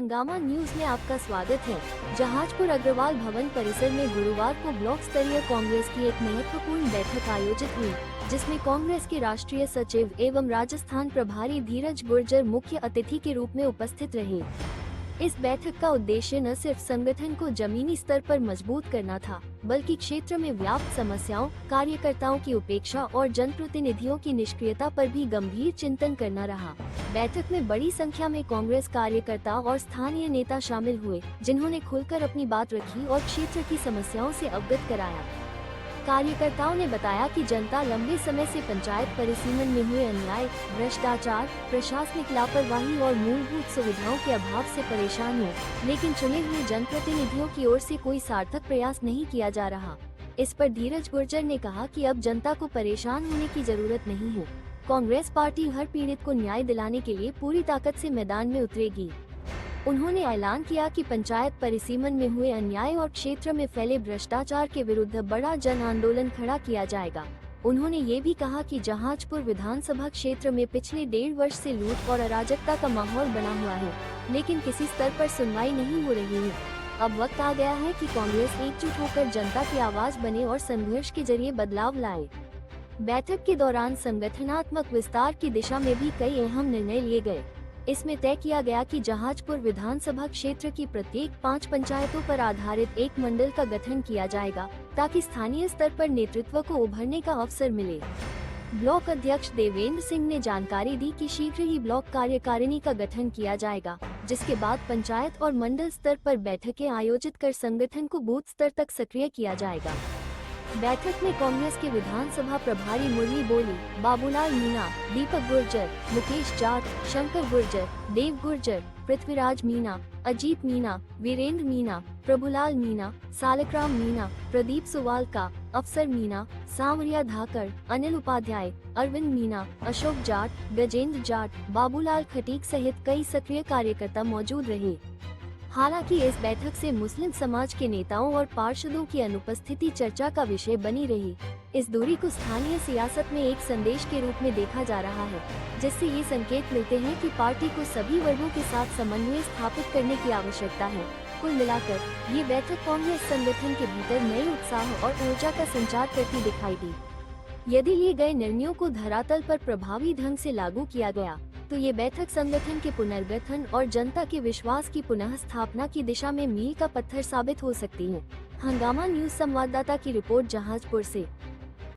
हंगामा न्यूज में आपका स्वागत है। जहाजपुर अग्रवाल भवन परिसर में गुरुवार को ब्लॉक स्तरीय कांग्रेस की एक महत्वपूर्ण बैठक आयोजित हुई, जिसमें कांग्रेस के राष्ट्रीय सचिव एवं राजस्थान प्रभारी धीरज गुर्जर मुख्य अतिथि के रूप में उपस्थित रहे। इस बैठक का उद्देश्य न सिर्फ संगठन को जमीनी स्तर पर मजबूत करना था, बल्कि क्षेत्र में व्याप्त समस्याओं, कार्यकर्ताओं की उपेक्षा और जनप्रतिनिधियों की निष्क्रियता पर भी गंभीर चिंतन करना रहा। बैठक में बड़ी संख्या में कांग्रेस कार्यकर्ता और स्थानीय नेता शामिल हुए, जिन्होंने खुलकर अपनी बात रखी और क्षेत्र की समस्याओं से अवगत कराया। कार्यकर्ताओं ने बताया कि जनता लंबे समय से पंचायत परिसीमन में हुए अन्याय, भ्रष्टाचार, प्रशासनिक लापरवाही और मूलभूत सुविधाओं के अभाव से परेशान है, लेकिन चुने हुए जनप्रतिनिधियों की ओर से कोई सार्थक प्रयास नहीं किया जा रहा। इस पर धीरज गुर्जर ने कहा कि अब जनता को परेशान होने की जरूरत नहीं है। कांग्रेस पार्टी हर पीड़ित को न्याय दिलाने के लिए पूरी ताकत से मैदान में उतरेगी। उन्होंने ऐलान किया कि पंचायत परिसीमन में हुए अन्याय और क्षेत्र में फैले भ्रष्टाचार के विरुद्ध बड़ा जन आंदोलन खड़ा किया जाएगा। उन्होंने ये भी कहा कि जहाजपुर विधानसभा क्षेत्र में पिछले 1.5 वर्ष से लूट और अराजकता का माहौल बना हुआ है, लेकिन किसी स्तर पर सुनवाई नहीं हो रही है। अब वक्त आ गया है कि कांग्रेस एकजुट होकर जनता की आवाज बने और संघर्ष के जरिए बदलाव लाए। बैठक के दौरान संगठनात्मक विस्तार की दिशा में भी कई अहम निर्णय लिए गए। इसमें तय किया गया कि जहाजपुर विधानसभा क्षेत्र की प्रत्येक 5 पंचायतों पर आधारित एक मंडल का गठन किया जाएगा, ताकि स्थानीय स्तर पर नेतृत्व को उभरने का अवसर मिले। ब्लॉक अध्यक्ष देवेंद्र सिंह ने जानकारी दी कि शीघ्र ही ब्लॉक कार्यकारिणी का गठन किया जाएगा, जिसके बाद पंचायत और मंडल स्तर पर बैठकें आयोजित कर संगठन को बूथ स्तर तक सक्रिय किया जाएगा। बैठक में कांग्रेस के विधानसभा प्रभारी मुरली बोली, बाबूलाल मीणा, दीपक गुर्जर, मुकेश जाट, शंकर गुर्जर, देव गुर्जर, पृथ्वीराज मीणा, अजीत मीणा, वीरेंद्र मीणा, प्रभुलाल मीणा, सालकराम मीणा, प्रदीप सुवालका, अफसर मीणा, सांवरिया धाकर, अनिल उपाध्याय, अरविंद मीणा, अशोक जाट, गजेंद्र जाट, बाबूलाल खटीक सहित कई सक्रिय कार्यकर्ता मौजूद रहे। हालांकि इस बैठक से मुस्लिम समाज के नेताओं और पार्षदों की अनुपस्थिति चर्चा का विषय बनी रही। इस दूरी को स्थानीय सियासत में एक संदेश के रूप में देखा जा रहा है, जिससे ये संकेत मिलते हैं कि पार्टी को सभी वर्गों के साथ समन्वय स्थापित करने की आवश्यकता है। कुल मिलाकर ये बैठक कांग्रेस संगठन के भीतर नए उत्साह और ऊर्जा का संचार करती दिखाई दी। यदि लिए गए निर्णयों को धरातल पर प्रभावी ढंग से लागू किया गया, तो ये बैठक संगठन के पुनर्गठन और जनता के विश्वास की पुनः स्थापना की दिशा में मील का पत्थर साबित हो सकती है। हंगामा न्यूज संवाददाता की रिपोर्ट, जहाजपुर से।